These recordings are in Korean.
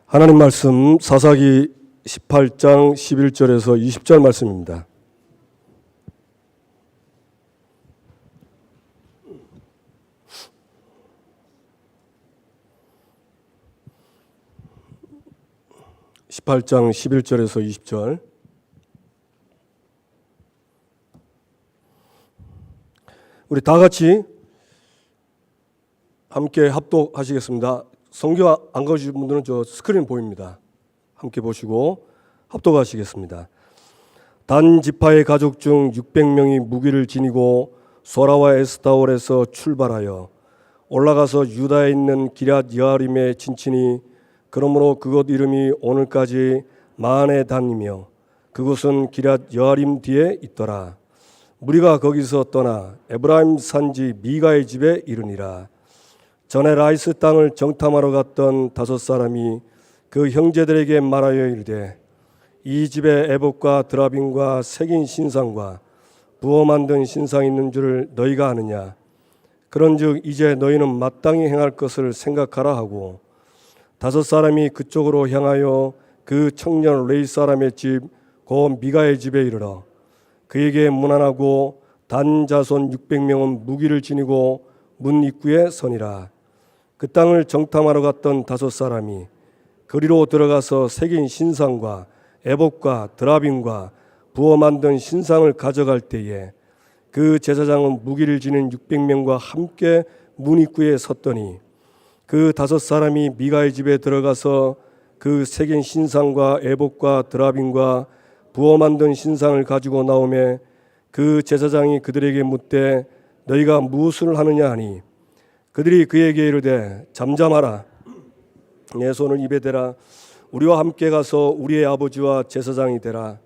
하나님 말씀 사사기 18장 11절에서 20절 말씀입니다. (18장 11절에서 20절) 우리 다 같이 함께 합독하시겠습니다. 성경 안 가지신 분들은 저 스크린 보입니다. 함께 보시고 합독하시겠습니다. 단 지파의 가족 중 600명이 무기를 지니고 소라와 에스타올에서 출발하여 올라가서 유다에 있는 기럇 여아림에 진치니 그러므로 그곳 이름이 오늘까지 마하네단이며 그곳은 기럇 여아림 뒤에 있더라. 무리가 거기서 떠나 에브라임 산지 미가의 집에 이르니라. 전에 라이스 땅을 정탐하러 갔던 5사람이 그 형제들에게 말하여 이르되 이 집에 에봇과 드라빔과 새긴 신상과 부어 만든 신상이 있는 줄을 너희가 아느냐. 그런즉 이제 너희는 마땅히 행할 것을 생각하라 하고 5사람이 그쪽으로 향하여 그 청년 레이 사람의 집 곧 미가의 집에 이르러 그에게 문안하고 단 자손 600명은 무기를 지니고 문 입구에 서니라. 그 땅을 정탐하러 갔던 5사람이 그리로 들어가서 새긴 신상과 에봇과 드라빔과 부어 만든 신상을 가져갈 때에 그 제사장은 무기를 지닌 600명과 함께 문 입구에 섰더니 그 5사람이 미가의 집에 들어가서 그 새긴 신상과 에봇과 드라빔과 부어 만든 신상을 가지고 나오매 그 제사장이 그들에게 묻되 너희가 무엇을 하느냐 하니 그들이 그에게 이르되 잠잠하라. 내 손을 입에 대라. 우리와 함께 가서 우리의 아버지와 제사장이 되라.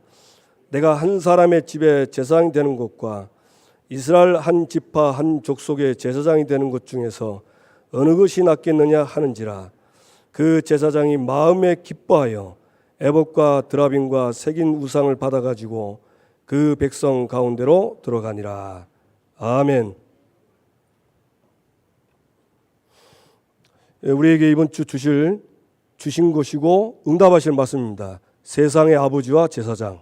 내가 한 사람의 집에 제사장이 되는 것과 이스라엘 한 지파 한 족속의 제사장이 되는 것 중에서 어느 것이 낫겠느냐 하는지라. 그 제사장이 마음에 기뻐하여 에봇과 드라빔과 새긴 우상을 받아가지고 그 백성 가운데로 들어가니라. 아멘. 우리에게 이번 주 주신 것이고 응답하실 말씀입니다. 세상의 아버지와 제사장.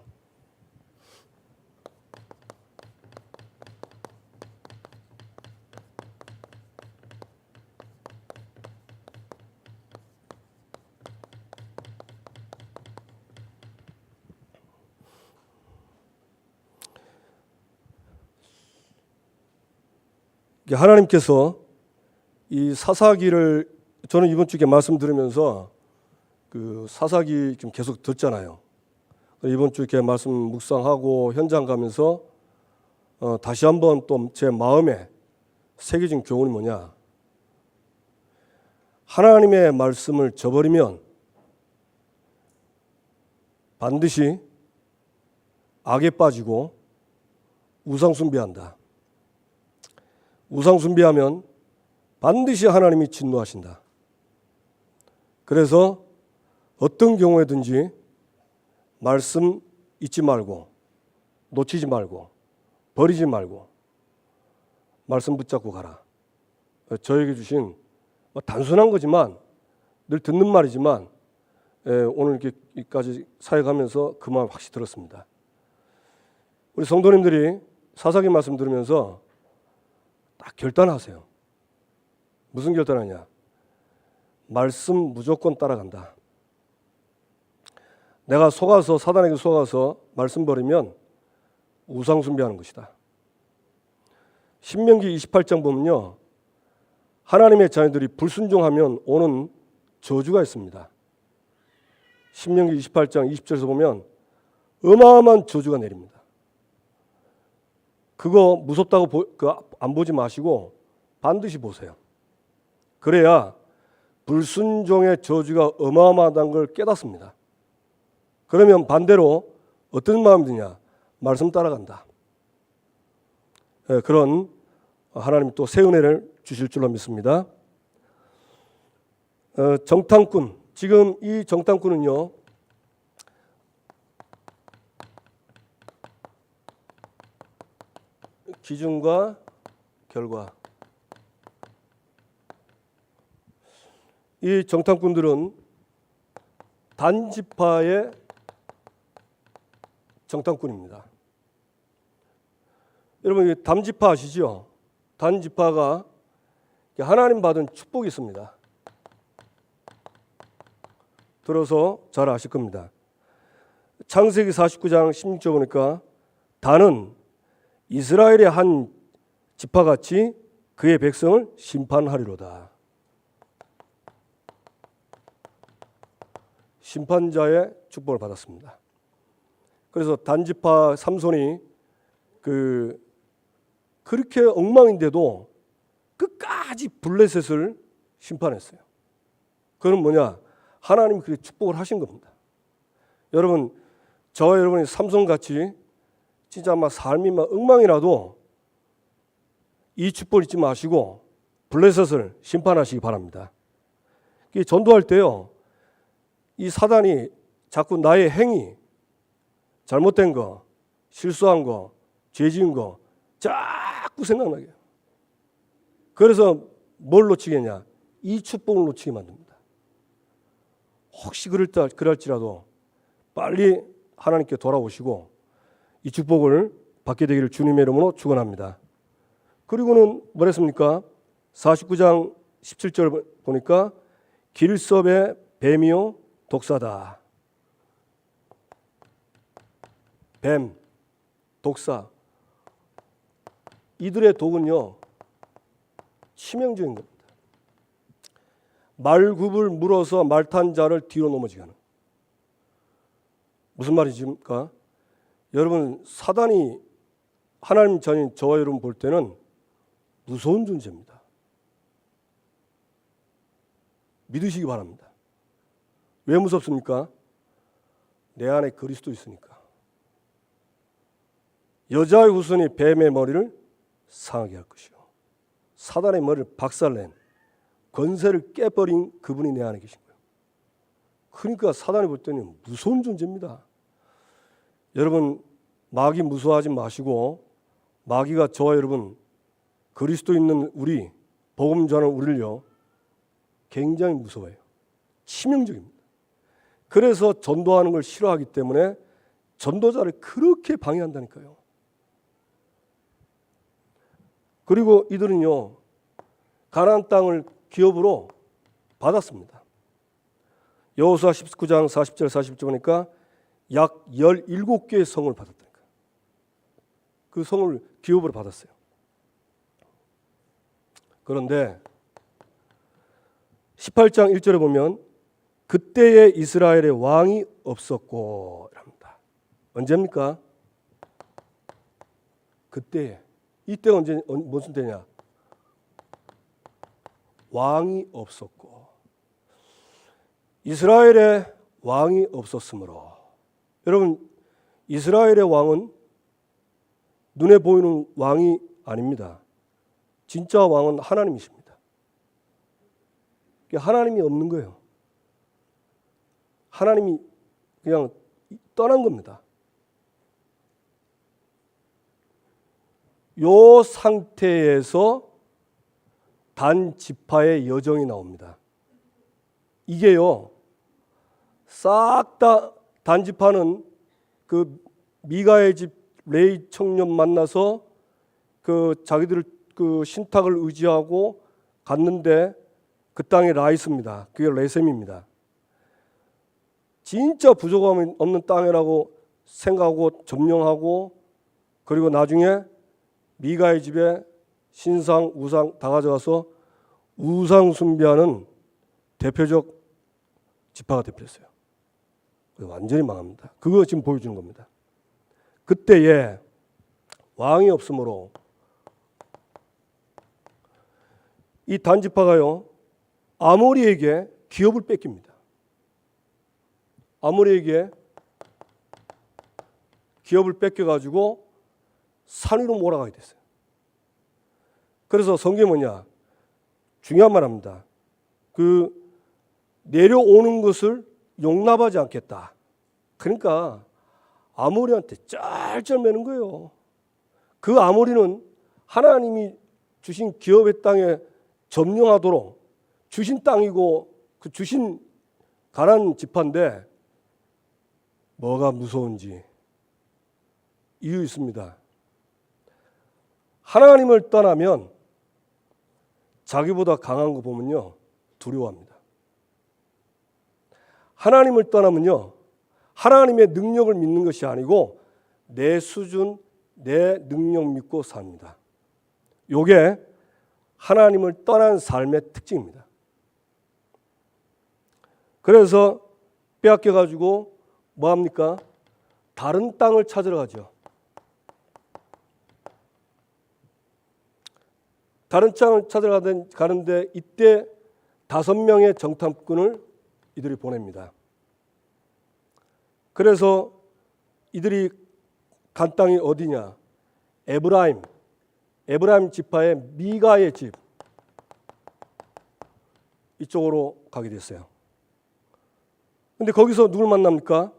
하나님께서 이 사사기를 저는 이번 주에 말씀 들으면서 그 사사기 좀 계속 듣잖아요. 이번 주에 이렇게 말씀 묵상하고 현장 가면서 다시 한번 또 제 마음에 새겨진 교훈이 뭐냐? 하나님의 말씀을 저버리면 반드시 악에 빠지고 우상 숭배한다. 우상 숭배하면 반드시 하나님이 진노하신다. 그래서 어떤 경우에든지 말씀 잊지 말고 놓치지 말고 버리지 말고 말씀 붙잡고 가라. 저에게 주신 단순한 거지만 늘 듣는 말이지만 오늘 이렇게까지 사역하면서 그 마음 확실히 들었습니다. 우리 성도님들이 사사기 말씀 들으면서 딱 결단하세요. 무슨 결단하냐? 말씀 무조건 따라간다. 내가 사단에게 속아서 말씀 버리면 우상 숭배하는 것이다. 신명기 28장 보면요, 하나님의 자녀들이 불순종하면 오는 저주가 있습니다. 신명기 28장 20절에서 보면 어마어마한 저주가 내립니다. 그거 무섭다고 안 보지 마시고 반드시 보세요. 그래야 불순종의 저주가 어마어마하다는 걸 깨닫습니다. 그러면 반대로 어떤 마음이 드냐? 말씀 따라간다. 그런 하나님 또 새 은혜를 주실 줄로 믿습니다. 정탐꾼, 지금 이 정탐꾼은요, 기준과 결과. 이 정탐꾼들은 단지파의 정탐꾼입니다. 여러분 단지파 아시죠? 단지파가 하나님 받은 축복이 있습니다. 들어서 잘 아실 겁니다. 창세기 49장 16절 보니까 단은 이스라엘의 한 지파같이 그의 백성을 심판하리로다. 심판자의 축복을 받았습니다. 그래서 단지파 삼손이 그렇게 엉망인데도 끝까지 블레셋을 심판했어요. 그건 뭐냐? 하나님이 그렇게 축복을 하신 겁니다. 여러분, 저와 여러분이 삼손같이 진짜 막 삶이 막 엉망이라도 이 축복을 잊지 마시고 블레셋을 심판하시기 바랍니다. 전도할 때요, 이 사단이 자꾸 나의 행위, 잘못된 거, 실수한 거, 죄 지은 거 자꾸 생각나게 해요. 그래서 뭘 놓치겠냐? 이 축복을 놓치게 만듭니다. 혹시 그럴지라도 빨리 하나님께 돌아오시고 이 축복을 받게 되기를 주님의 이름으로 축원합니다. 그리고는 뭐랬습니까? 49장 17절 보니까 길섭의 뱀이요 독사다. 뱀, 독사. 이들의 독은요 치명적인 겁니다. 말굽을 물어서 말 탄 자를 뒤로 넘어지게 하는. 무슨 말이십니까? 여러분, 사단이 하나님 자녀인 저와 여러분 볼 때는 무서운 존재입니다. 믿으시기 바랍니다. 왜 무섭습니까? 내 안에 그리스도 있으니까. 여자의 후손이 뱀의 머리를 상하게 할 것이요 사단의 머리를 박살낸 권세를 깨버린 그분이 내 안에 계신 거예요. 그러니까 사단이 볼 때는 무서운 존재입니다. 여러분, 마귀 무서워하지 마시고 마귀가 저와 여러분 그리스도 있는 우리 복음 전하는 우리를요 굉장히 무서워해요. 치명적입니다. 그래서 전도하는 걸 싫어하기 때문에 전도자를 그렇게 방해한다니까요. 그리고 이들은요 가나안 땅을 기업으로 받았습니다. 여호수아 19장 40절 40절 보니까 약 17개의 성을 받았다니까. 그 성을 기업으로 받았어요. 그런데 18장 1절에 보면 그때에 이스라엘의 왕이 없었고 합니다. 언제입니까? 그때에. 이때가 언제 무슨 때냐? 왕이 없었고 이스라엘의 왕이 없었으므로. 여러분, 이스라엘의 왕은 눈에 보이는 왕이 아닙니다. 진짜 왕은 하나님이십니다. 하나님이 없는 거예요. 하나님이 그냥 떠난 겁니다. 요 상태에서 단 지파의 여정이 나옵니다. 이게요, 싹 다 단지파는 그 미가의 집 레이 청년 만나서 그 자기들 그 신탁을 의지하고 갔는데 그 땅이 라이스입니다. 그게 레셈입니다. 진짜 부족함이 없는 땅이라고 생각하고 점령하고 그리고 나중에 미가의 집에 신상, 우상 다 가져가서 우상 숭배하는 대표적 지파가 되었어요. 완전히 망합니다. 그거 지금 보여주는 겁니다. 그때에 왕이 없으므로 이 단지파가요 아모리에게 기업을 뺏깁니다. 아모리에게 기업을 뺏겨가지고 산 위로 몰아가게 됐어요. 그래서 성경이 뭐냐? 중요한 말 합니다. 그 내려오는 것을 용납하지 않겠다. 그러니까 아모리한테 짤짤 매는 거예요. 그 아모리는 하나님이 주신 기업의 땅에 점령하도록 주신 땅이고 그 주신 가난 지파인데 뭐가 무서운지 이유 있습니다. 하나님을 떠나면 자기보다 강한 거 보면요 두려워합니다. 하나님을 떠나면요 하나님의 능력을 믿는 것이 아니고 내 수준, 내 능력 믿고 삽니다. 요게 하나님을 떠난 삶의 특징입니다. 그래서 빼앗겨 가지고 뭐 합니까? 다른 땅을 찾으러 가죠. 다른 땅을 찾으러 가는데 이때 5명의 정탐꾼을 이들이 보냅니다. 그래서 이들이 간 땅이 어디냐? 에브라임 지파의 미가의 집 이쪽으로 가게 됐어요. 근데 거기서 누굴 만납니까?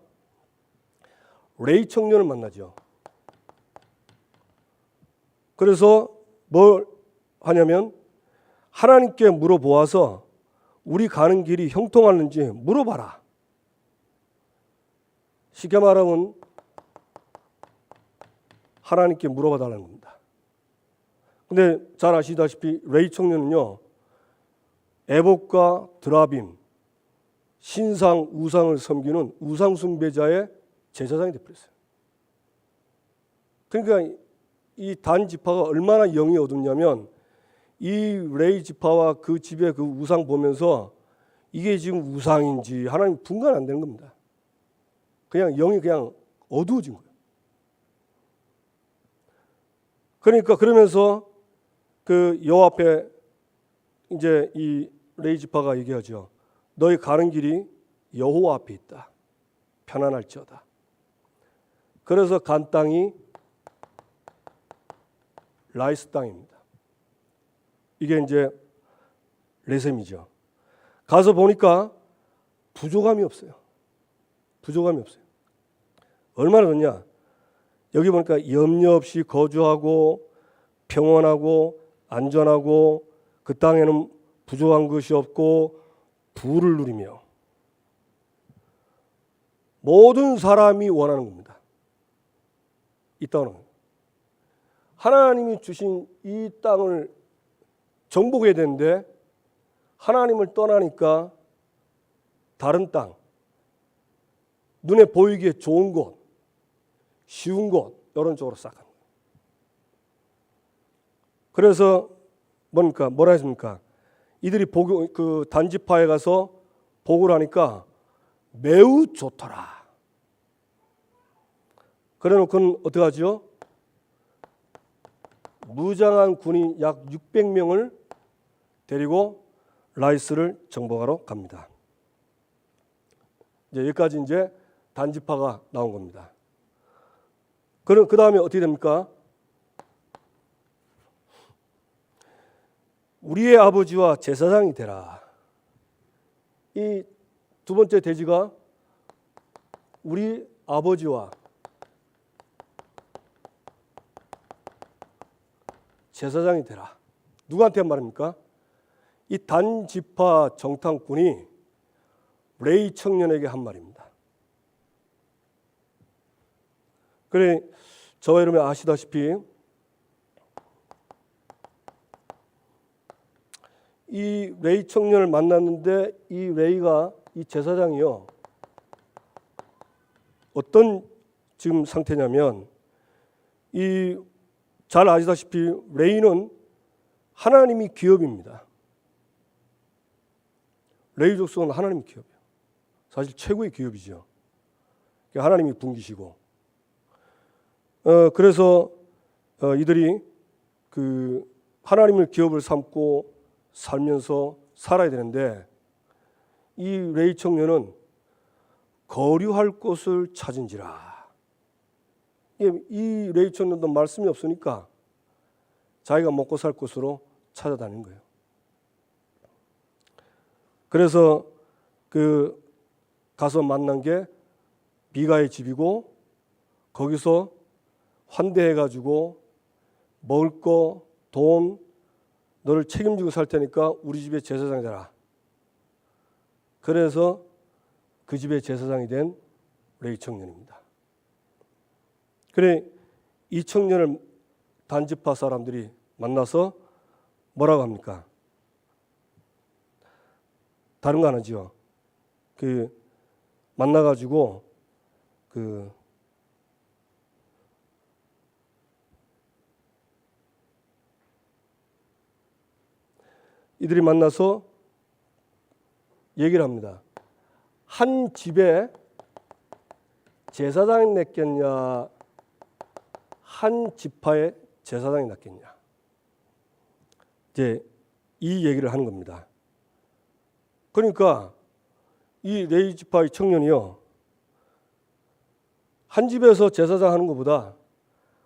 레위 청년을 만나죠. 그래서 뭘 하냐면 하나님께 물어보아서 우리 가는 길이 형통하는지 물어봐라. 쉽게 말하면 하나님께 물어봐 달라는 겁니다. 근데 잘 아시다시피 레위 청년은요 에봇과 드라빔 신상 우상을 섬기는 우상 숭배자의 제사장이 되어버렸어요. 그러니까 이 단 지파가 얼마나 영이 어둡냐면 이 레위 지파와 그 집의 그 우상 보면서 이게 지금 우상인지 하나님 분간 안 되는 겁니다. 그냥 영이 그냥 어두워진 거예요. 그러니까 그러면서 그 여호와 앞에 이제 이 레위 지파가 얘기하죠. 너희 가는 길이 여호와 앞에 있다. 편안할지어다. 그래서 간 땅이 라이스 땅입니다. 이게 이제 레셈이죠. 가서 보니까 부족함이 없어요. 부족함이 없어요. 얼마나 좋냐? 여기 보니까 염려 없이 거주하고 평온하고 안전하고 그 땅에는 부족한 것이 없고 부를 누리며 모든 사람이 원하는 겁니다. 이 땅은 하나님이 주신 이 땅을 정복해야 되는데 하나님을 떠나니까 다른 땅, 눈에 보이기에 좋은 곳, 쉬운 곳 이런 쪽으로 싹 합니다. 그래서 뭐라 했습니까? 이들이 그 단지파에 가서 복을 하니까 매우 좋더라. 그래놓고는 어떻게 하죠? 무장한 군인 약 600명을 데리고 라이스를 정복하러 갑니다. 이제 여기까지 이제 단지파가 나온 겁니다. 그럼 그 다음에 어떻게 됩니까? 우리의 아버지와 제사장이 되라. 이 두 번째 대지가 우리 아버지와 제사장이 되라. 누구한테 한 말입니까? 이 단지파 정탐꾼이 레위 청년에게 한 말입니다. 그래, 저와 여러분이 아시다시피 이 레위 청년을 만났는데 이 레위가 이 제사장이요 어떤 지금 상태냐면 이 잘 아시다시피 레위는 하나님이 기업입니다. 레위 족속은 하나님이 기업이에요. 사실 최고의 기업이죠. 하나님이 분기시고 그래서 이들이 그 하나님을 기업을 삼고 살면서 살아야 되는데 이 레위 청년은 거류할 곳을 찾은지라. 이 레위 청년도 말씀이 없으니까 자기가 먹고 살 곳으로 찾아다니는 거예요. 그래서 그 가서 만난 게 미가의 집이고 거기서 환대해가지고 먹을 거, 돈, 너를 책임지고 살 테니까 우리 집에 제사장 되라. 그래서 그 집의 제사장이 된 레위 청년입니다. 그래 이 청년을 단지파 사람들이 만나서 뭐라고 합니까? 다른 거 아니죠. 만나가지고 이들이 만나서 얘기를 합니다. 한 집에 제사장이 냈겠냐, 한 지파의 제사장이 낫겠냐. 이제 이 얘기를 하는 겁니다. 그러니까 이 레위 지파의 청년이요, 한 집에서 제사장 하는 것보다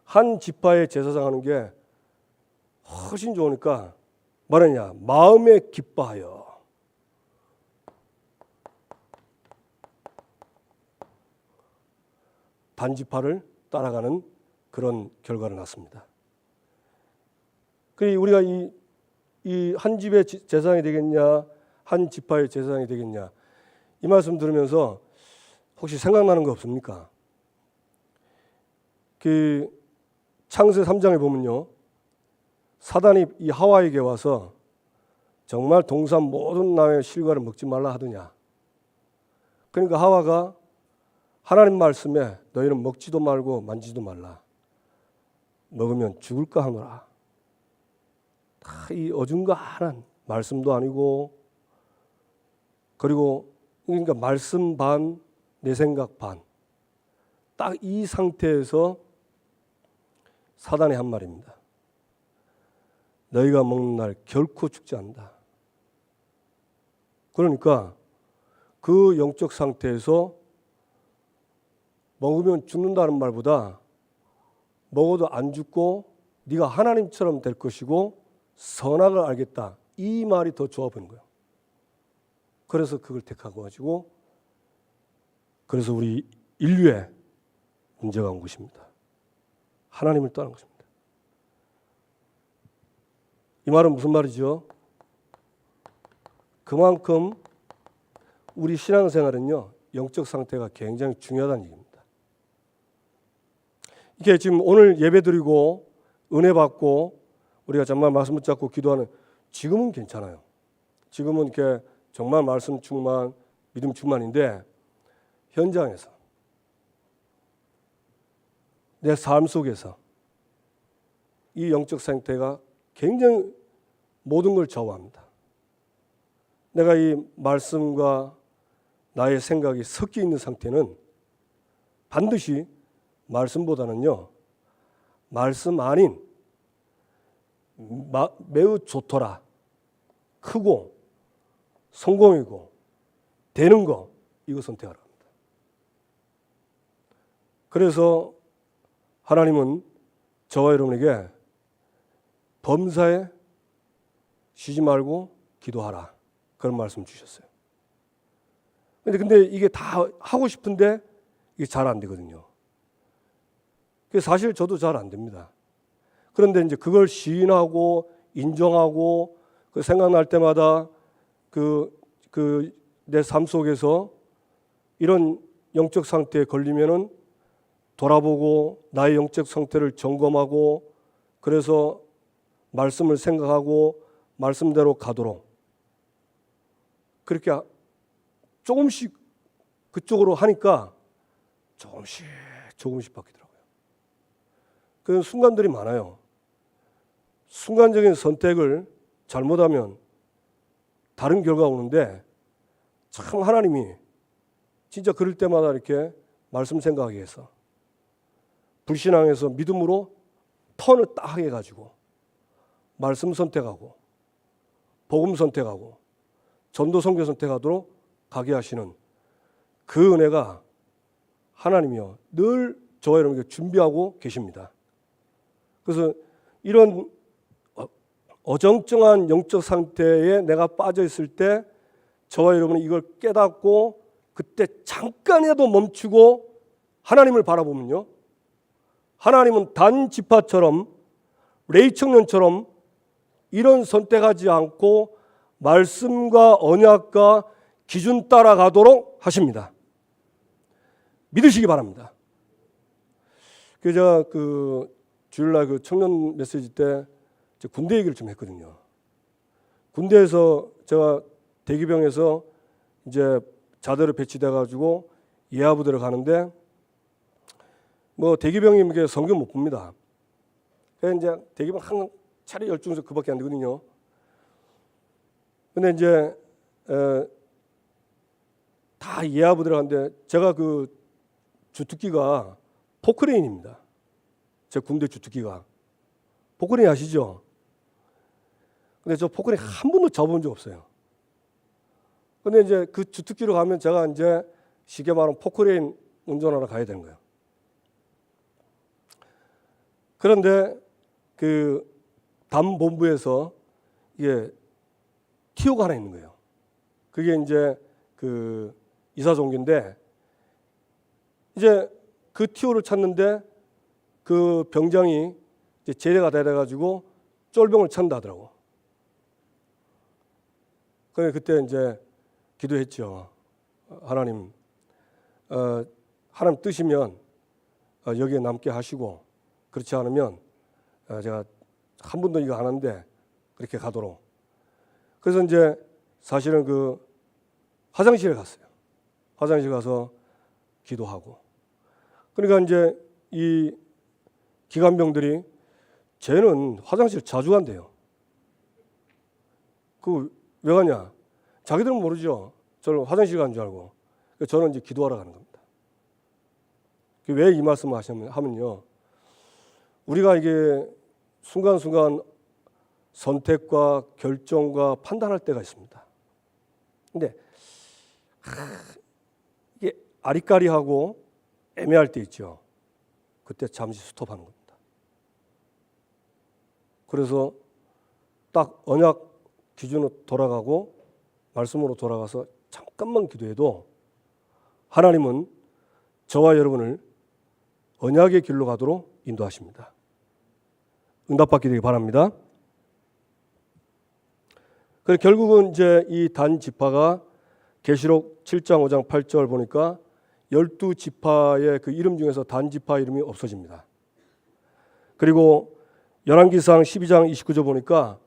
한 지파의 제사장 하는 게 훨씬 좋으니까 말하냐, 마음에 기뻐하여 단지파를 따라가는 그런 결과를 낳습니다. 그러니 우리가 이 한 집의 제사장이 되겠냐, 한 지파의 제사장이 되겠냐, 이 말씀 들으면서 혹시 생각나는 거 없습니까? 창세 3장에 보면요, 사단이 이 하와에게 와서 정말 동산 모든 나무의 실과를 먹지 말라 하더냐. 그러니까 하와가 하나님 말씀에 너희는 먹지도 말고 만지도 말라. 먹으면 죽을까 하노라. 다 이 어중간한 말씀도 아니고, 그리고 그러니까 말씀 반, 내 생각 반. 딱 이 상태에서 사단이 한 말입니다. 너희가 먹는 날 결코 죽지 않는다. 그러니까 그 영적 상태에서 먹으면 죽는다는 말보다 먹어도 안 죽고 네가 하나님처럼 될 것이고 선악을 알겠다, 이 말이 더 좋아 보이는 거예요. 그래서 그걸 택하고 가지고, 그래서 우리 인류에 문제가 온 것입니다. 하나님을 떠난 것입니다. 이 말은 무슨 말이죠? 그만큼 우리 신앙생활은요, 영적 상태가 굉장히 중요하다는 얘기입니다. 이게 지금 오늘 예배드리고 은혜 받고 우리가 정말 말씀 붙잡고 기도하는, 지금은 괜찮아요. 지금은 이렇게 정말 말씀 충만, 믿음 충만인데, 현장에서 내 삶 속에서 이 영적 상태가 굉장히 모든 걸 좌우합니다. 내가 이 말씀과 나의 생각이 섞여 있는 상태는 반드시 말씀보다는요, 말씀 아닌 매우 좋더라, 크고 성공이고 되는 거, 이거 선택하라 합니다. 그래서 하나님은 저와 여러분에게 범사에 쉬지 말고 기도하라, 그런 말씀 주셨어요. 근데 이게 다 하고 싶은데 이게 잘 안 되거든요. 사실 저도 잘 안 됩니다. 그런데 이제 그걸 시인하고 인정하고 그 생각날 때마다 내 삶 속에서 이런 영적 상태에 걸리면은 돌아보고 나의 영적 상태를 점검하고, 그래서 말씀을 생각하고 말씀대로 가도록 그렇게 조금씩 그쪽으로 하니까 조금씩 바뀌더라고요. 그 순간들이 많아요. 순간적인 선택을 잘못하면 다른 결과가 오는데, 참 하나님이 진짜 그럴 때마다 이렇게 말씀 생각하게 해서 불신앙에서 믿음으로 턴을 딱 해가지고 말씀 선택하고 복음 선택하고 전도 선교 선택하도록 가게 하시는 그 은혜가 하나님이요, 늘 저와 여러분에게 준비하고 계십니다. 그래서 이런 어정쩡한 영적 상태에 내가 빠져 있을 때 저와 여러분이 이걸 깨닫고 그때 잠깐이라도 멈추고 하나님을 바라보면요, 하나님은 단 지파처럼 레위 청년처럼 이런 선택하지 않고 말씀과 언약과 기준 따라가도록 하십니다. 믿으시기 바랍니다. 제가 주일날 청년 메시지 때 군대 얘기를 좀 했거든요. 군대에서 제가 대기병에서 이제 자대로 배치돼 가지고 예하부대를 가는데 뭐 대기병이 이게 성경 못 봅니다. 그래서 이제 대기병 항상 차례 12에서 그밖에 안 되거든요. 근데 이제 다 예하부대를 가는데 제가 주특기가 포크레인입니다. 제 군대 주특기가. 포크레인 아시죠? 근데 저 포크레인 한 번도 잡아본 적 없어요. 근데 이제 그 주특기로 가면 제가 이제 쉽게 말하면 포크레인 운전하러 가야 되는 거예요. 그런데 담본부에서 이게 티오가 하나 있는 거예요. 그게 이제 이사종기인데 이제 그 티오를 찾는데 그 병장이 이제 제대가 돼가지고 쫄병을 찾는다 하더라고. 그래 그때 이제 기도했죠. 하나님, 하나님 뜻이면 여기에 남게 하시고 그렇지 않으면 제가 한 번도 이거 안 하는데 그렇게 가도록. 그래서 이제 사실은 화장실에 갔어요. 화장실 가서 기도하고. 그러니까 이제 이 기관병들이 쟤는 화장실 자주 간대요. 왜 가냐? 자기들은 모르죠. 저는 화장실 간 줄 알고. 저는 이제 기도하러 가는 겁니다. 왜 이 말씀을 하면요. 우리가 이게 순간순간 선택과 결정과 판단할 때가 있습니다. 근데 이게 아리까리하고 애매할 때 있죠. 그때 잠시 스톱하는 겁니다. 그래서 딱 언약 기준으로 돌아가고 말씀으로 돌아가서 잠깐만 기도해도 하나님은 저와 여러분을 언약의 길로 가도록 인도하십니다. 응답받게 되기 바랍니다. 그래서 결국은 이제 이 단 지파가 계시록 7장 5장 8절 보니까 12지파의 이름 중에서 단 지파 이름이 없어집니다. 그리고 열왕기상 12장 29절 보니까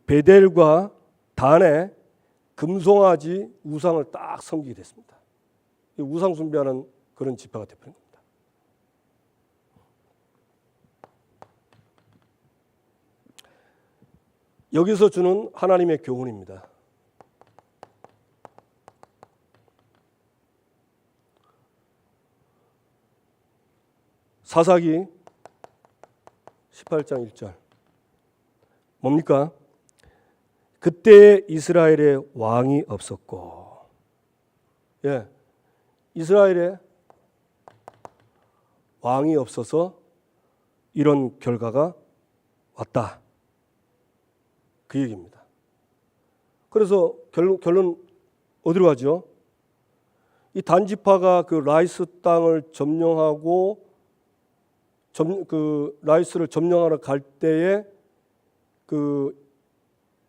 베델과 단에 금송아지 우상을 딱 섬기게 됐습니다. 우상 숭배하는 그런 지파가 되버린 겁니다. 여기서 주는 하나님의 교훈입니다. 사사기 18장 1절 뭡니까? 그때 이스라엘에 왕이 없었고, 이스라엘에 왕이 없어서 이런 결과가 왔다. 그 얘기입니다. 그래서 결론 어디로 가죠? 이 단지파가 라이스 땅을 점령하고 라이스를 점령하러 갈 때에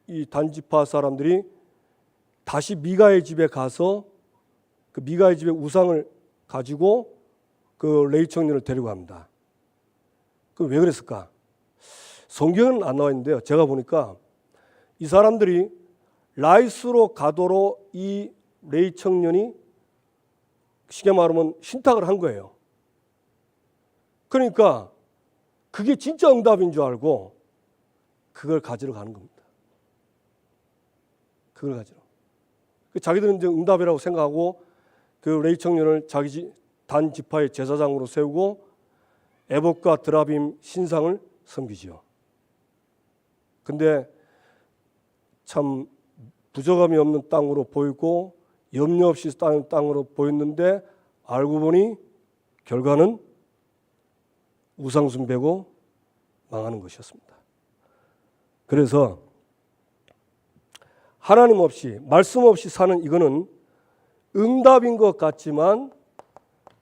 이 단지파 사람들이 다시 미가의 집에 가서 미가의 집의 우상을 가지고 레위 청년을 데리고 갑니다. 왜 그랬을까? 성경은 안 나와 있는데요. 제가 보니까 이 사람들이 라이스로 가도록 이 레위 청년이 쉽게 말하면 신탁을 한 거예요. 그러니까 그게 진짜 응답인 줄 알고 그걸 가지러 가는 겁니다. 그걸 가지러. 자기들은 이제 응답이라고 생각하고 레위 청년을 자기 단 지파의 제사장으로 세우고 에봇과 드라빔 신상을 섬기지요. 근데 참 부족함이 없는 땅으로 보이고 염려 없이 쌓인 땅으로 보였는데 알고 보니 결과는 우상 숭배고 망하는 것이었습니다. 그래서 하나님 없이 말씀 없이 사는 이거는 응답인 것 같지만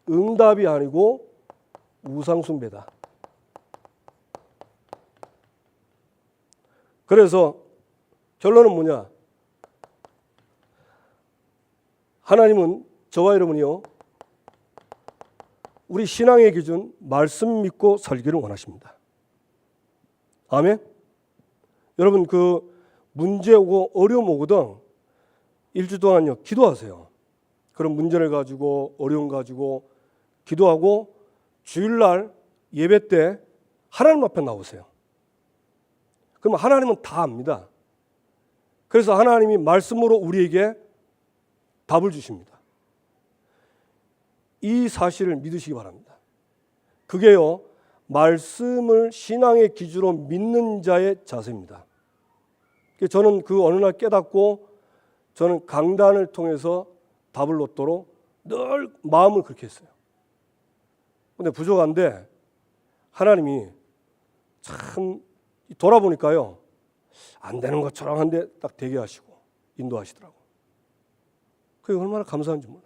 응답이 아니고 우상 숭배다. 그래서 결론은 뭐냐? 하나님은 저와 여러분이요, 우리 신앙의 기준 말씀 믿고 살기를 원하십니다. 아멘. 여러분, 그 문제 오고 어려움 오거든 일주 동안요 기도하세요. 그런 문제를 가지고 어려움 가지고 기도하고 주일날 예배 때 하나님 앞에 나오세요. 그럼 하나님은 다 압니다. 그래서 하나님이 말씀으로 우리에게 답을 주십니다. 이 사실을 믿으시기 바랍니다. 그게요, 말씀을 신앙의 기준으로 믿는 자의 자세입니다. 저는 그 어느 날 깨닫고 저는 강단을 통해서 답을 얻도록 늘 마음을 그렇게 했어요. 근데 부족한데 하나님이 참 돌아보니까요, 안 되는 것처럼 한데 딱 되게 하시고 인도하시더라고. 그게 얼마나 감사한지 몰라.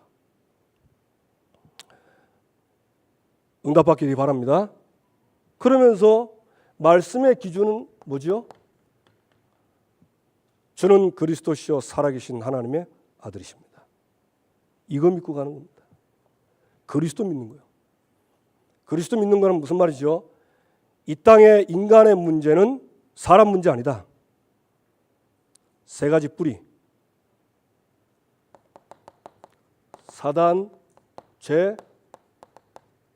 응답받기를 바랍니다. 그러면서 말씀의 기준은 뭐죠? 주는 그리스도시요 살아계신 하나님의 아들이십니다. 이거 믿고 가는 겁니다. 그리스도 믿는 거예요. 그리스도 믿는 거는 무슨 말이죠? 이 땅의 인간의 문제는 사람 문제 아니다. 세 가지 뿌리. 사단, 죄,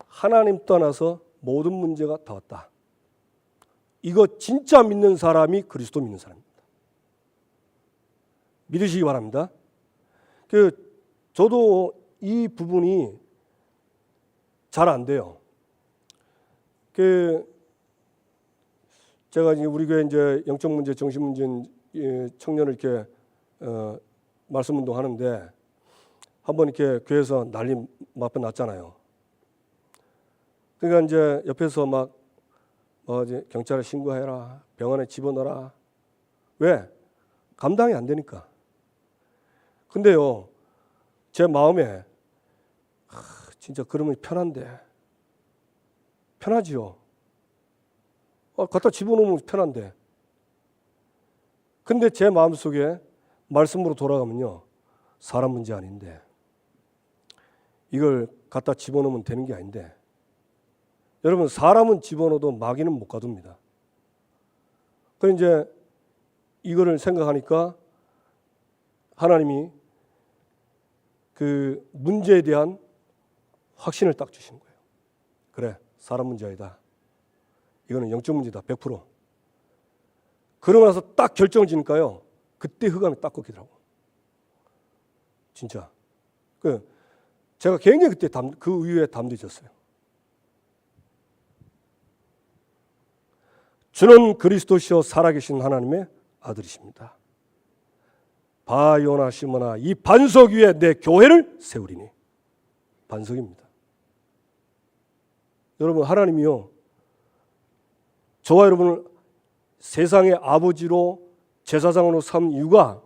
하나님 떠나서 모든 문제가 다 왔다. 이거 진짜 믿는 사람이 그리스도 믿는 사람입니다. 믿으시기 바랍니다. 저도 이 부분이 잘 안 돼요. 제가 우리 교회 이제 영적 문제, 정신 문제 청년을 이렇게 말씀 운동 하는데 한번 이렇게 교회에서 난리 앞에 났잖아요. 그러니까 이제 옆에서 막 이제 경찰에 신고해라, 병원에 집어넣어라. 왜? 감당이 안 되니까. 근데요, 제 마음에 진짜 그러면 편한데, 편하지요. 갖다 집어넣으면 편한데. 근데 제 마음속에 말씀으로 돌아가면요, 사람 문제 아닌데, 이걸 갖다 집어넣으면 되는 게 아닌데, 여러분, 사람은 집어넣어도 마귀는 못 가둡니다. 그래서 이제 이거를 생각하니까 하나님이 그 문제에 대한 확신을 딱 주신 거예요. 그래, 사람 문제 아니다. 이거는 영적 문제다, 100%. 그러고 나서 딱 결정을 지니까요, 그때 흑암이 딱 꺾이더라고. 진짜. 제가 굉장히 그때 그 이후에 담대해졌어요. 주는 그리스도시요 살아계신 하나님의 아들이십니다. 바요나 시모나 이 반석 위에 내 교회를 세우리니. 반석입니다. 여러분, 하나님이요, 저와 여러분을 세상의 아버지로 제사장으로 삼은 이유가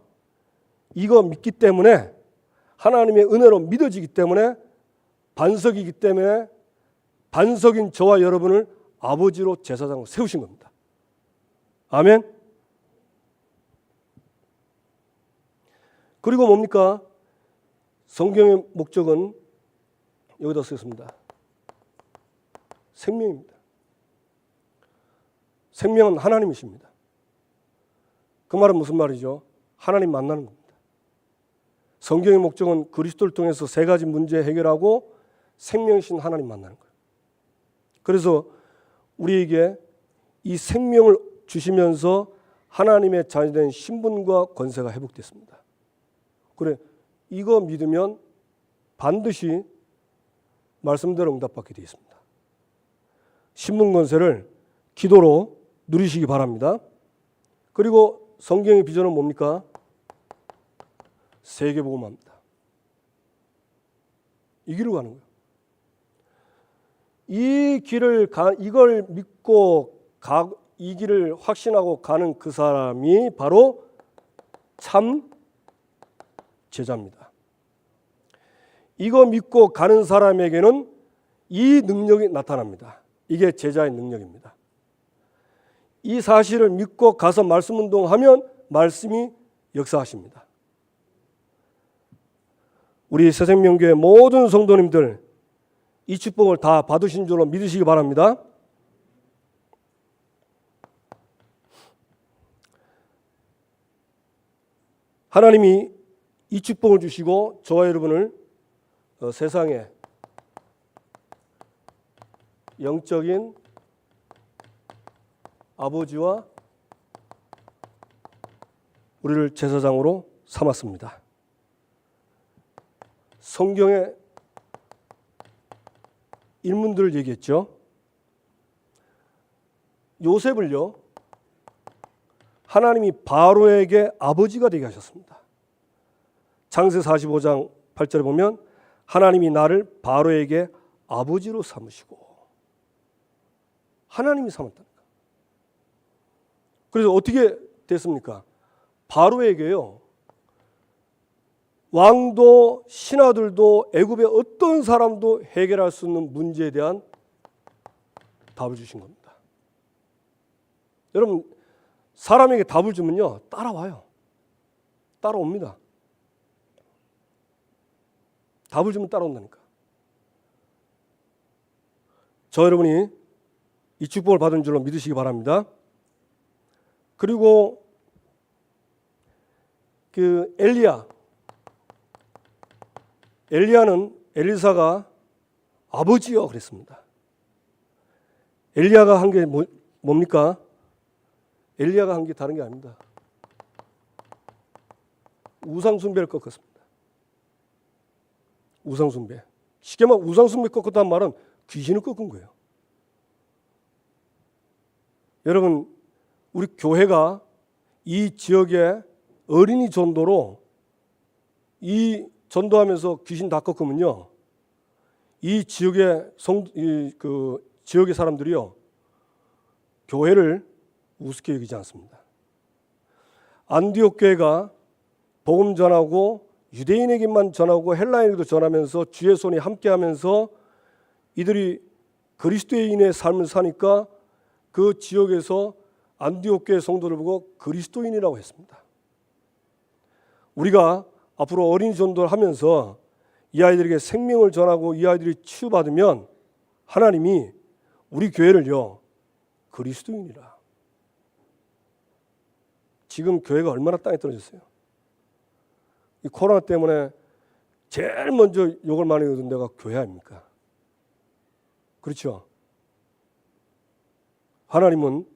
이거 믿기 때문에, 하나님의 은혜로 믿어지기 때문에, 반석이기 때문에 반석인 저와 여러분을 아버지로 제사장으로 세우신 겁니다. 아멘. 그리고 뭡니까? 성경의 목적은 여기다 쓰였습니다. 생명입니다. 생명은 하나님이십니다. 그 말은 무슨 말이죠? 하나님 만나는 겁니다. 성경의 목적은 그리스도를 통해서 세 가지 문제 해결하고 생명이신 하나님 만나는 거예요. 그래서 우리에게 이 생명을 주시면서 하나님의 자녀된 신분과 권세가 회복됐습니다. 그래, 이거 믿으면 반드시 말씀대로 응답받게 되어 있습니다. 신분 권세를 기도로 누리시기 바랍니다. 그리고 성경의 비전은 뭡니까? 세계복음화입니다. 이 길을 가는 거예요. 이걸 믿고 이 길을 확신하고 가는 그 사람이 바로 참 제자입니다. 이거 믿고 가는 사람에게는 이 능력이 나타납니다. 이게 제자의 능력입니다. 이 사실을 믿고 가서 말씀 운동하면 말씀이 역사하십니다. 우리 새생명교회 모든 성도님들 이 축복을 다 받으신 줄로 믿으시기 바랍니다. 하나님이 이 축복을 주시고 저와 여러분을 세상에 영적인 아버지와 우리를 제사장으로 삼았습니다. 성경의 인물들을 얘기했죠. 요셉을요, 하나님이 바로에게 아버지가 되게 하셨습니다. 창세 45장 8절에 보면 하나님이 나를 바로에게 아버지로 삼으시고, 하나님이 삼았다니까. 그래서 어떻게 됐습니까? 바로에게요, 왕도 신하들도 애굽의 어떤 사람도 해결할 수 없는 문제에 대한 답을 주신 겁니다. 여러분, 사람에게 답을 주면요, 따라와요. 따라옵니다. 답을 주면 따라온다니까. 저 여러분이 이 축복을 받은 줄로 믿으시기 바랍니다. 그리고 엘리야는 엘리사가 아버지요 그랬습니다. 엘리야가 한 게 뭡니까? 엘리야가 한 게 다른 게 아닙니다. 우상숭배를 꺾었습니다. 우상숭배. 쉽게 말하면 우상숭배 꺾었다는 말은 귀신을 꺾은 거예요. 여러분, 우리 교회가 이 지역의 어린이 전도로 이 전도하면서 귀신 다 꺾으면요, 이 지역의 지역의 사람들이요, 교회를 우습게 여기지 않습니다. 안디옥 교회가 복음 전하고 유대인에게만 전하고 헬라인에게도 전하면서 주의 손이 함께하면서 이들이 그리스도인의 삶을 사니까 그 지역에서 안디옥 교회 성도를 보고 그리스도인이라고 했습니다. 우리가 앞으로 어린이 전도를 하면서 이 아이들에게 생명을 전하고 이 아이들이 치유받으면 하나님이 우리 교회를요, 그리스도인이라. 지금 교회가 얼마나 땅에 떨어졌어요. 이 코로나 때문에 제일 먼저 욕을 많이 얻은 데가 교회 아닙니까? 그렇죠? 하나님은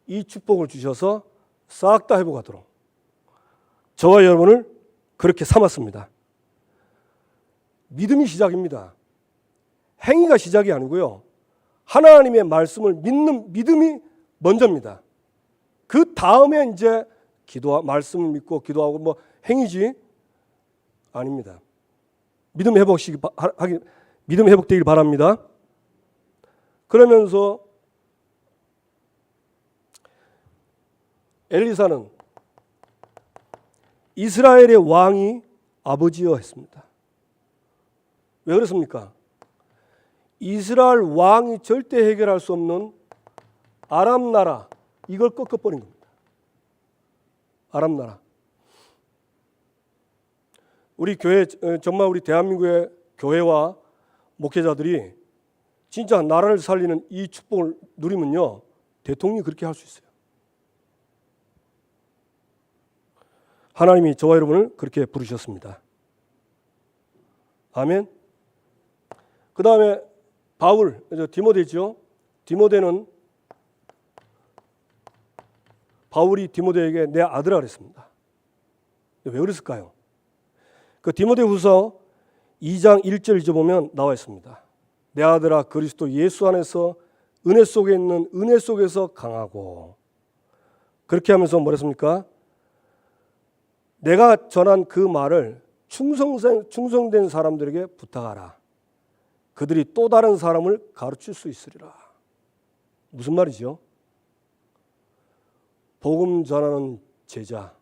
이 축복을 주셔서 싹 다 회복하도록 저와 여러분을 그렇게 삼았습니다. 믿음이 시작입니다. 행위가 시작이 아니고요, 하나님의 말씀을 믿는 믿음이 먼저입니다. 그 다음에 이제 말씀을 믿고 기도하고 뭐 행위지 아닙니다. 믿음 회복되길 바랍니다. 그러면서 엘리사는 이스라엘의 왕이 아버지여 했습니다. 왜 그렇습니까? 이스라엘 왕이 절대 해결할 수 없는 아람 나라, 이걸 꺾어버린 겁니다. 아람 나라. 우리 교회, 정말 우리 대한민국의 교회와 목회자들이 진짜 나라를 살리는 이 축복을 누리면요, 대통령이 그렇게 할 수 있어요. 하나님이 저와 여러분을 그렇게 부르셨습니다. 아멘. 그 다음에 바울, 디모데죠. 디모데는 바울이 디모데에게 내 아들아 그랬습니다. 왜 그랬을까요? 그 디모데후서 2장 1절 잊어보면 나와 있습니다. 내 아들아 그리스도 예수 안에서 은혜 속에 있는 은혜 속에서 강하고, 그렇게 하면서 뭐랬습니까? 내가 전한 그 말을 충성된 사람들에게 부탁하라. 그들이 또 다른 사람을 가르칠 수 있으리라. 무슨 말이죠? 복음 전하는 제자,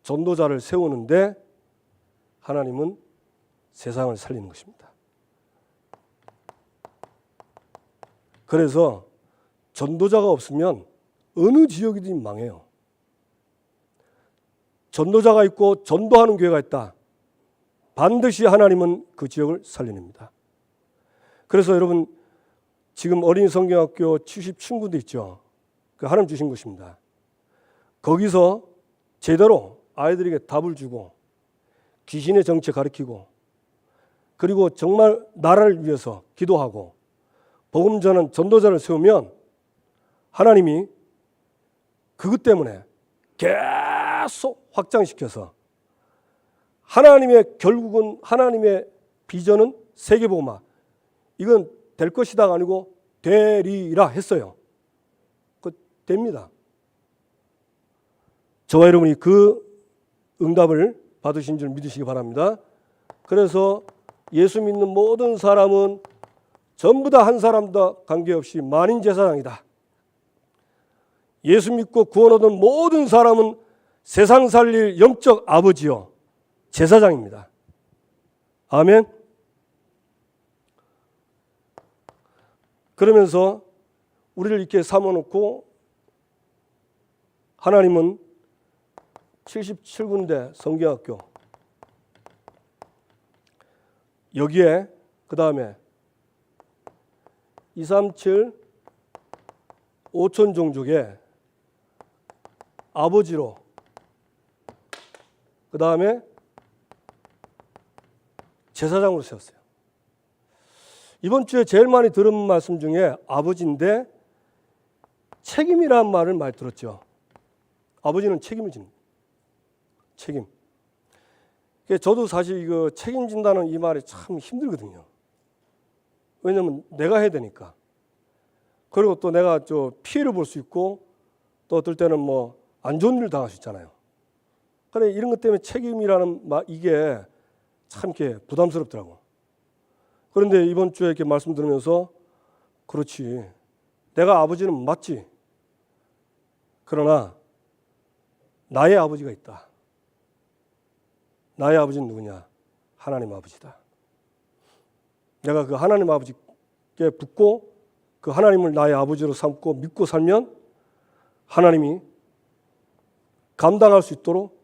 전도자를 세우는데 하나님은 세상을 살리는 것입니다. 그래서 전도자가 없으면 어느 지역이든 망해요. 전도자가 있고 전도하는 교회가 있다. 반드시 하나님은 그 지역을 살려냅니다. 그래서 여러분 지금 어린이 성경학교 70친구도 있죠. 그 하나님 주신 것입니다. 거기서 제대로 아이들에게 답을 주고 귀신의 정체 가르치고 그리고 정말 나라를 위해서 기도하고 복음 전하는 전도자를 세우면 하나님이 그것 때문에 계속 확장시켜서 하나님의 결국은 하나님의 비전은 세계복음화 이건 될 것이다가 아니고 되리라 했어요. 그 됩니다. 저와 여러분이 그 응답을 받으신 줄 믿으시기 바랍니다. 그래서 예수 믿는 모든 사람은 전부 다 한 사람도 관계없이 만인 제사장이다. 예수 믿고 구원 얻은 모든 사람은 세상 살릴 영적 아버지요 제사장입니다. 아멘. 그러면서 우리를 이렇게 삼아놓고 하나님은 77군데 성경학교 여기에 그 다음에 237 5천 종족의 아버지로 그 다음에 제사장으로 세웠어요. 이번 주에 제일 많이 들은 말씀 중에 아버지인데 책임이라는 말을 많이 들었죠. 아버지는 책임을 지는 책임. 저도 사실 이거 책임진다는 이 말이 참 힘들거든요. 왜냐하면 내가 해야 되니까. 그리고 또 내가 피해를 볼 수 있고 또 어떨 때는 뭐 안 좋은 일을 당할 수 있잖아요. 그래 이런 것 때문에 책임이라는 이게 참 이렇게 부담스럽더라고. 그런데 이번 주에 이렇게 말씀 들으면서 그렇지. 내가 아버지는 맞지. 그러나 나의 아버지가 있다. 나의 아버지는 누구냐? 하나님 아버지다. 내가 그 하나님 아버지께 붙고 그 하나님을 나의 아버지로 삼고 믿고 살면 하나님이 감당할 수 있도록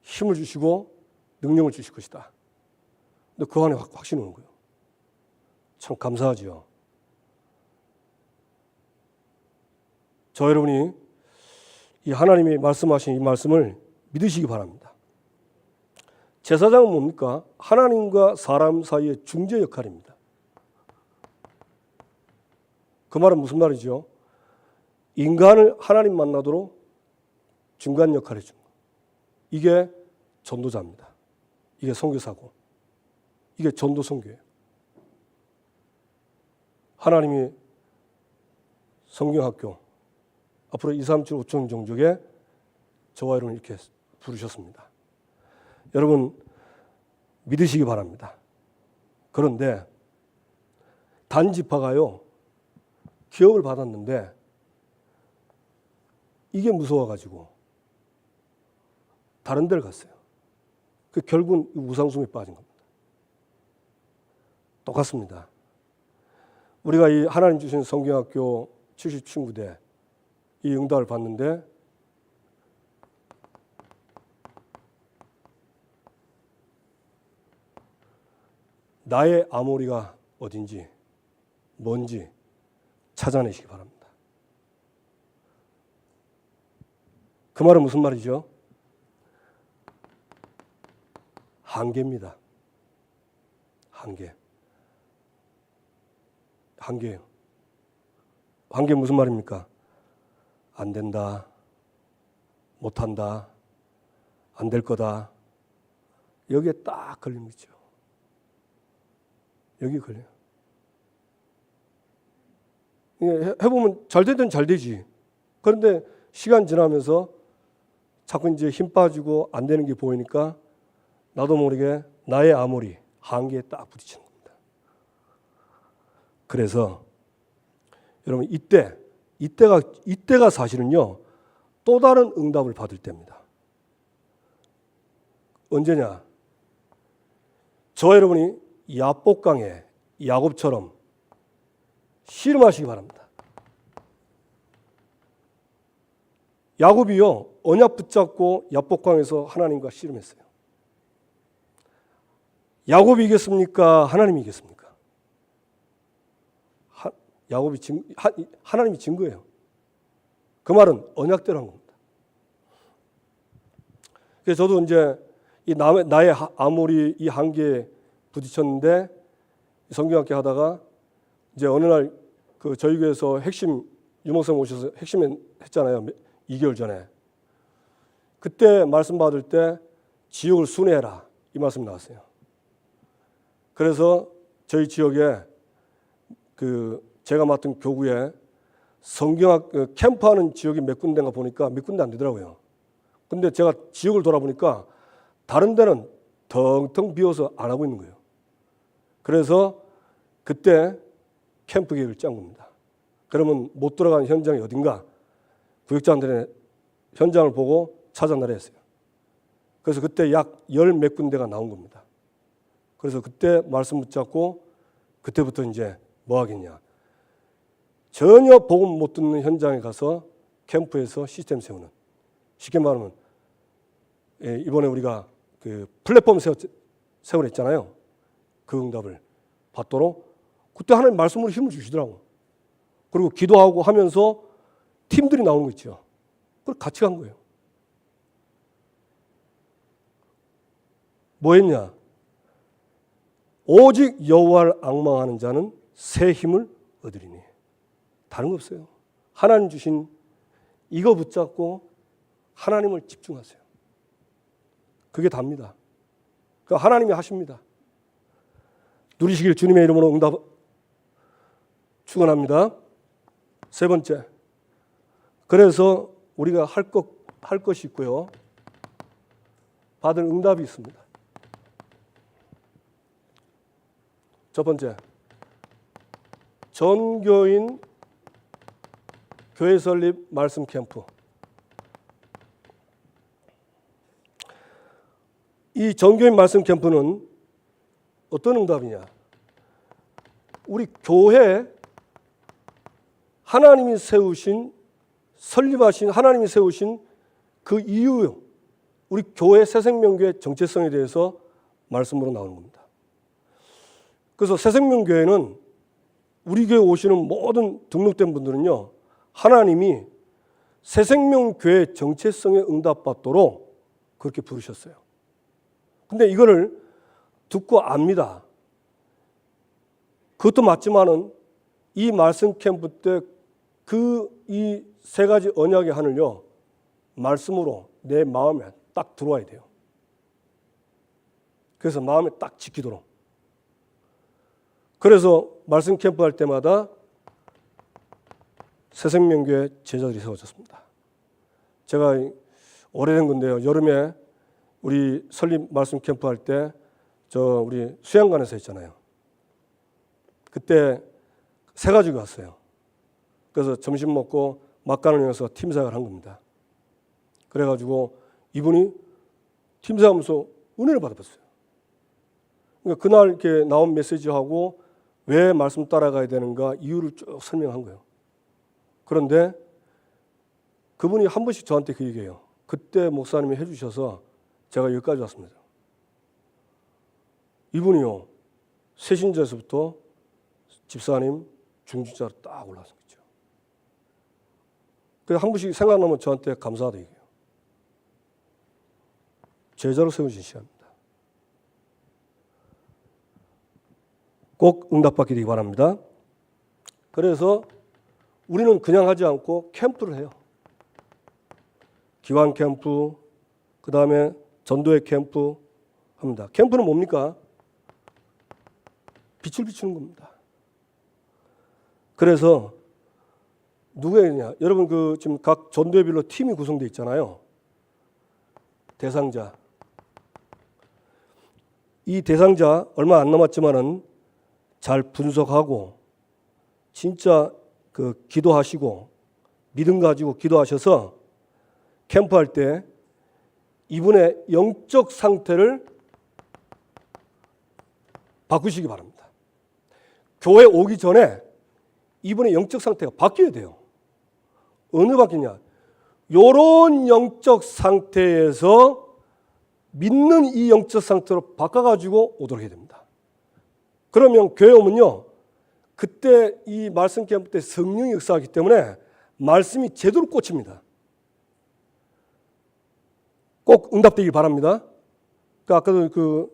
힘을 주시고 능력을 주실 것이다. 근데 그 안에 확신이 오는 거예요. 참 감사하지요. 저 여러분이 이 하나님이 말씀하신 이 말씀을 믿으시기 바랍니다. 제사장은 뭡니까? 하나님과 사람 사이의 중재 역할입니다. 그 말은 무슨 말이죠? 인간을 하나님 만나도록 중간 역할을 해준 거예요. 이게 전도자입니다. 이게 선교사고 이게 전도 선교예요. 하나님이 성경학교 앞으로 237 5천 종족에 저와 여러분을 이렇게 부르셨습니다. 여러분 믿으시기 바랍니다. 그런데 단지파가요 기업을 받았는데 이게 무서워가지고 다른 데를 갔어요. 결국은 우상숭에 빠진 겁니다. 똑같습니다. 우리가 이 하나님 주신 성경학교 70친구대 이 응답을 받는데 나의 아모리가 어딘지 뭔지 찾아내시기 바랍니다. 그 말은 무슨 말이죠? 한계입니다. 한계예요. 한계 무슨 말입니까? 안 된다, 못한다, 안 될 거다. 여기에 딱 걸린 거죠. 여기 걸려요. 해보면 잘 되든 잘 되지. 그런데 시간 지나면서 자꾸 이제 힘 빠지고 안 되는 게 보이니까 나도 모르게 나의 아모리 한계에 딱 부딪히는 겁니다. 그래서 여러분 이때가 사실은요 또 다른 응답을 받을 때입니다. 언제냐? 저와 여러분이 야복강에 야곱처럼 씨름하시기 바랍니다. 야곱이요 언약 붙잡고 야복강에서 하나님과 씨름했어요. 야곱이 이겼습니까? 하나님이 이겼습니까? 하나님이 진 거예요. 그 말은 언약대로 한 겁니다. 그래서 저도 이제 이 나의 아무리 이 한계에 부딪혔는데 성경학교 하다가 이제 어느 날 그 저희 교회에서 핵심 유목사님 오셔서 핵심 했잖아요. 2개월 전에. 그때 말씀 받을 때 지옥을 순회해라 이 말씀 나왔어요. 그래서 저희 지역에 그 제가 맡은 교구에 성경학 캠프하는 지역이 몇 군데인가 보니까 몇 군데 안 되더라고요. 근데 제가 지역을 돌아보니까 다른 데는 텅텅 비어서 안 하고 있는 거예요. 그래서 그때 캠프 계획을 짠 겁니다. 그러면 못 들어가는 현장이 어딘가 구역장들의 현장을 보고 찾아내라 했어요. 그래서 그때 약 10몇 군데가 나온 겁니다. 그래서 그때 말씀 붙잡고 그때부터 이제 뭐 하겠냐. 전혀 복음 못 듣는 현장에 가서 캠프에서 시스템 세우는. 쉽게 말하면 이번에 우리가 그 플랫폼 세우려 했잖아요. 그 응답을 받도록 그때 하나님 말씀으로 힘을 주시더라고. 그리고 기도하고 하면서 팀들이 나오는 거 있죠. 그걸 같이 간 거예요. 뭐 했냐? 오직 여호와를 앙망하는 자는 새 힘을 얻으리니. 다른 거 없어요. 하나님 주신 이거 붙잡고 하나님을 집중하세요. 그게 답니다. 그러니까 하나님이 하십니다. 누리시길 주님의 이름으로 응답 축원합니다. 세 번째, 그래서 우리가 할 것이 있고요. 받을 응답이 있습니다. 첫 번째, 전교인 교회 설립 말씀 캠프. 이 전교인 말씀 캠프는 어떤 응답이냐? 우리 교회 하나님이 세우신 설립하신 하나님이 세우신 그 이유, 우리 교회 새생명교회 정체성에 대해서 말씀으로 나오는 겁니다. 그래서 새생명교회는 우리 교회 오시는 모든 등록된 분들은요, 하나님이 새생명교회 정체성에 응답받도록 그렇게 부르셨어요. 근데 이거를 듣고 압니다. 그것도 맞지만은 이 말씀 캠프 때 그 이 세 가지 언약의 하늘요, 말씀으로 내 마음에 딱 들어와야 돼요. 그래서 마음에 딱 지키도록. 그래서 말씀 캠프 할 때마다 새생명교회 제자들이 세워졌습니다. 제가 오래된 건데요. 여름에 우리 설립 말씀 캠프 할 때 우리 수양관에서 했잖아요. 그때 세 가지가 왔어요. 그래서 점심 먹고 막간을 팀 생활을 한 겁니다. 그래가지고 이분이 팀 생활하면서 은혜를 받아봤어요. 그러니까 그날 이렇게 나온 메시지하고 왜 말씀 따라가야 되는가 이유를 쭉 설명한 거예요. 그런데 그분이 한 번씩 저한테 그 얘기해요. 그때 목사님이 해주셔서 제가 여기까지 왔습니다. 이분이요, 새신자에서부터 집사님 중직자로 딱 올라왔습니다. 그래서 한 번씩 생각나면 저한테 감사하다 얘기해요. 제자로 세우신 시간입니다. 꼭 응답받기 되기 바랍니다. 그래서 우리는 그냥 하지 않고 캠프를 해요. 기왕 캠프, 그 다음에 전도회 캠프 합니다. 캠프는 뭡니까? 빛을 비추는 겁니다. 그래서 누가 있냐? 여러분 지금 각 전도회별로 팀이 구성되어 있잖아요. 대상자. 이 대상자 얼마 안 남았지만은 잘 분석하고 진짜 기도하시고 믿음 가지고 기도하셔서 캠프할 때 이분의 영적 상태를 바꾸시기 바랍니다. 교회 오기 전에 이분의 영적 상태가 바뀌어야 돼요. 어느 바뀌냐? 요런 영적 상태에서 믿는 이 영적 상태로 바꿔가지고 오도록 해야 됩니다. 그러면 교회 오면요, 그때 이 말씀 캠프 때 성령이 역사하기 때문에 말씀이 제대로 꽂힙니다. 꼭 응답되길 바랍니다. 아까도 그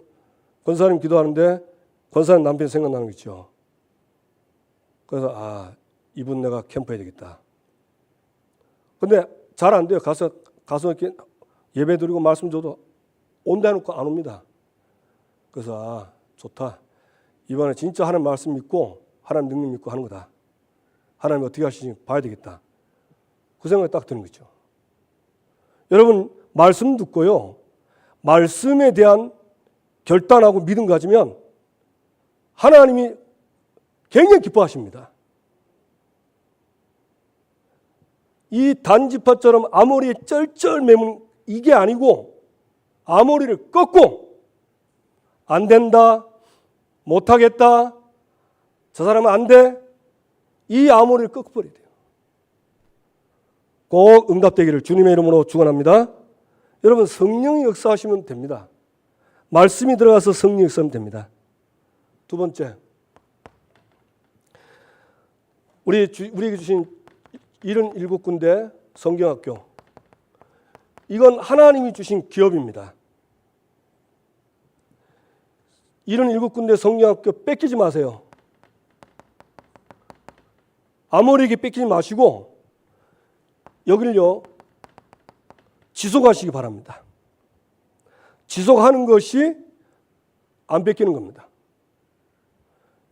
권사님 기도하는데 권사님 남편 생각나는 거 있죠. 그래서 이분 내가 캠프 해야 되겠다. 근데 잘 안 돼요. 가서 이렇게 예배 드리고 말씀 줘도 온다 해놓고 안 옵니다. 그래서 좋다. 이번에 진짜 하나님 말씀 믿고 하나님 능력 믿고 하는 거다. 하나님 어떻게 하시는지 봐야 되겠다. 그 생각이 딱 드는 거죠. 여러분 말씀 듣고요, 말씀에 대한 결단하고 믿음 가지면 하나님이 굉장히 기뻐하십니다. 이 단지파처럼 아모리에 쩔쩔 매는 이게 아니고 아모리를 꺾고 안 된다, 못하겠다, 저 사람은 안 돼, 이 아모리를 꺾어버려야 돼요. 꼭 응답되기를 주님의 이름으로 축원합니다. 여러분 성령이 역사하시면 됩니다. 말씀이 들어가서 성령이 역사하면 됩니다. 두 번째, 우리에게 주신 77군데 성경학교, 이건 하나님이 주신 기업입니다. 77군데 성경학교 뺏기지 마세요. 아무에게 뺏기지 마시고 여기를요 지속하시기 바랍니다. 지속하는 것이 안 뺏기는 겁니다.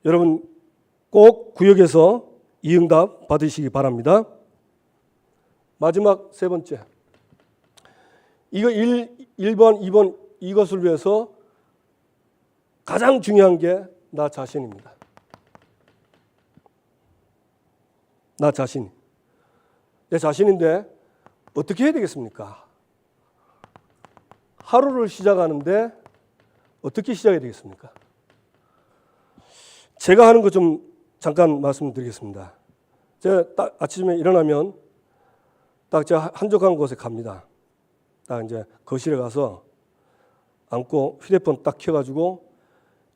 여러분 꼭 구역에서 이 응답 받으시기 바랍니다. 마지막 세 번째, 이거 1번, 2번 이것을 위해서 가장 중요한 게 나 자신입니다. 나 자신. 내 자신인데 어떻게 해야 되겠습니까? 하루를 시작하는데 어떻게 시작해야 되겠습니까? 제가 하는 거 좀 잠깐 말씀드리겠습니다. 제가 딱 아침에 일어나면 딱 제가 한적한 곳에 갑니다. 딱 이제 거실에 가서 앉고 휴대폰 딱 켜가지고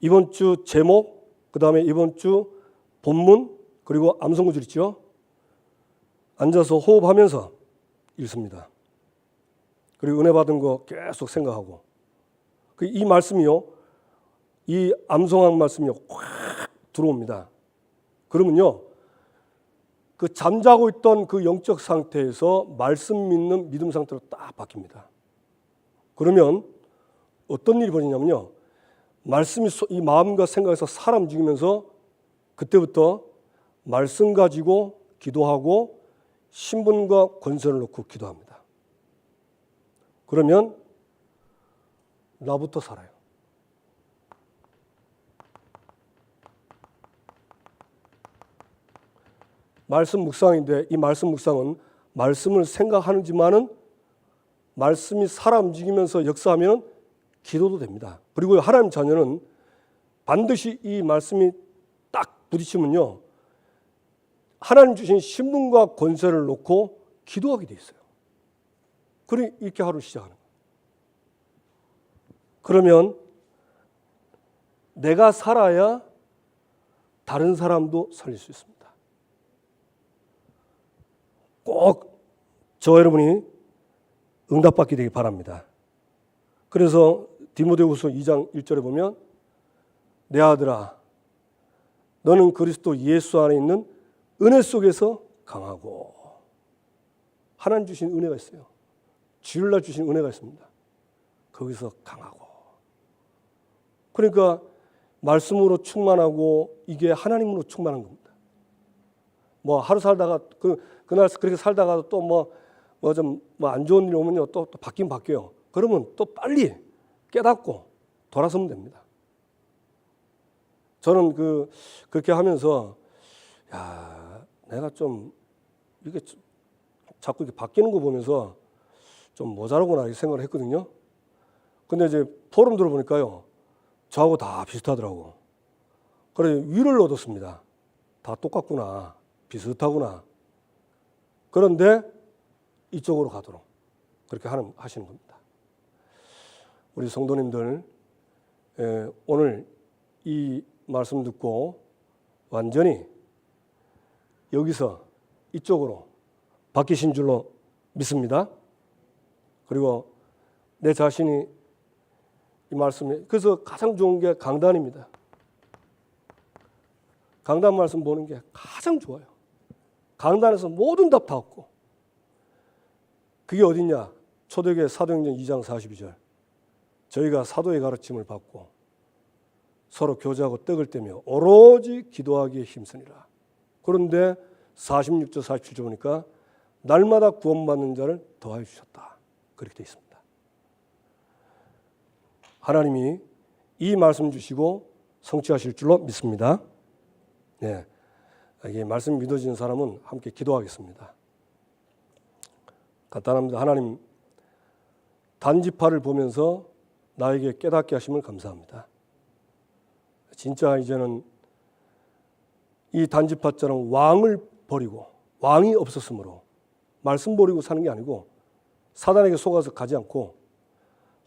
이번 주 제목, 그 다음에 이번 주 본문, 그리고 암송구절 있죠? 앉아서 호흡하면서 읽습니다. 그리고 은혜 받은 거 계속 생각하고, 이 말씀이요, 이 암송한 말씀이요, 확 들어옵니다. 그러면요, 그 잠자고 있던 그 영적 상태에서 말씀 믿는 믿음 상태로 딱 바뀝니다. 그러면 어떤 일이 벌어지냐면요, 말씀이 이 마음과 생각에서 사람 움직이면서 그때부터 말씀 가지고 기도하고 신분과 권세를 놓고 기도합니다. 그러면 나부터 살아요. 말씀 묵상인데 이 말씀 묵상은 말씀을 생각하는지만은 말씀이 살아 움직이면서 역사하면 기도도 됩니다. 그리고 하나님 자녀는 반드시 이 말씀이 딱 부딪히면요, 하나님 주신 신분과 권세를 놓고 기도하게 돼 있어요. 그러니 이렇게 하루 시작하는 거예요. 그러면 내가 살아야 다른 사람도 살릴 수 있습니다. 꼭 저 여러분이 응답받게 되길 바랍니다. 그래서 디모데후서 2장 1절에 보면 내 아들아 너는 그리스도 예수 안에 있는 은혜 속에서 강하고, 하나님 주신 은혜가 있어요. 주일날 주신 은혜가 있습니다. 거기서 강하고. 그러니까 말씀으로 충만하고 이게 하나님으로 충만한 겁니다. 뭐 하루 살다가 그날 그렇게 살다가도 또 뭐 좀 안 좋은 일이 오면요 또 바뀌긴 바뀌어요. 그러면 또 빨리 깨닫고 돌아서면 됩니다. 저는 그렇게 하면서 내가 좀 이게 자꾸 이렇게 바뀌는 거 보면서 좀 모자라구나 이렇게 생각을 했거든요. 근데 이제 포럼 들어보니까요, 저하고 다 비슷하더라고. 그래서 위를 얻었습니다. 다 똑같구나, 비슷하구나. 그런데 이쪽으로 가도록 그렇게 하시는 겁니다. 우리 성도님들 오늘 이 말씀 듣고 완전히 여기서 이쪽으로 바뀌신 줄로 믿습니다. 그리고 내 자신이 이 말씀에 그래서 가장 좋은 게 강단입니다. 강단 말씀 보는 게 가장 좋아요. 강단에서 모든 답 다 얻고 그게 어딨냐? 초대교회 사도행전 2장 42절 저희가 사도의 가르침을 받고 서로 교제하고 떡을 떼며 오로지 기도하기에 힘쓰니라. 그런데 46절 47절 보니까 날마다 구원받는 자를 더하여 주셨다. 그렇게 되어 있습니다. 하나님이 이 말씀 주시고 성취하실 줄로 믿습니다. 네, 이게 말씀 믿어지는 사람은 함께 기도하겠습니다. 간단합니다. 하나님 단지파를 보면서 나에게 깨닫게 하심을 감사합니다. 진짜 이제는 이 단지파처럼 왕을 버리고 왕이 없었으므로 말씀 버리고 사는 게 아니고 사단에게 속아서 가지 않고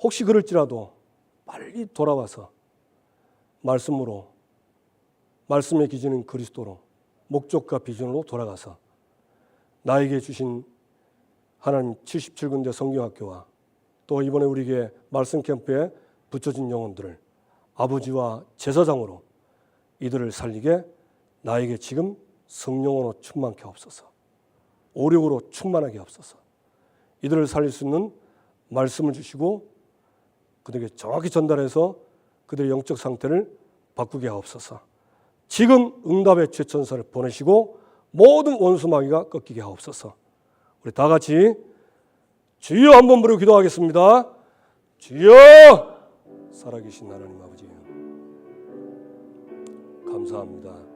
혹시 그럴지라도 빨리 돌아와서 말씀으로 말씀의 기준인 그리스도로 목적과 비전으로 돌아가서 나에게 주신 하나님 77군데 성경학교와 또 이번에 우리에게 말씀 캠프에 붙여진 영혼들을 아버지와 제사장으로 이들을 살리게 나에게 지금 성령으로 충만케 하옵소서. 오력으로 충만하게 하옵소서. 이들을 살릴 수 있는 말씀을 주시고 그들에게 정확히 전달해서 그들의 영적 상태를 바꾸게 하옵소서. 지금 응답의 최천사를 보내시고 모든 원수마귀가 꺾이게 하옵소서. 우리 다 같이 주여 한번 부르고 기도하겠습니다. 주여! 살아계신 하나님 아버지 감사합니다.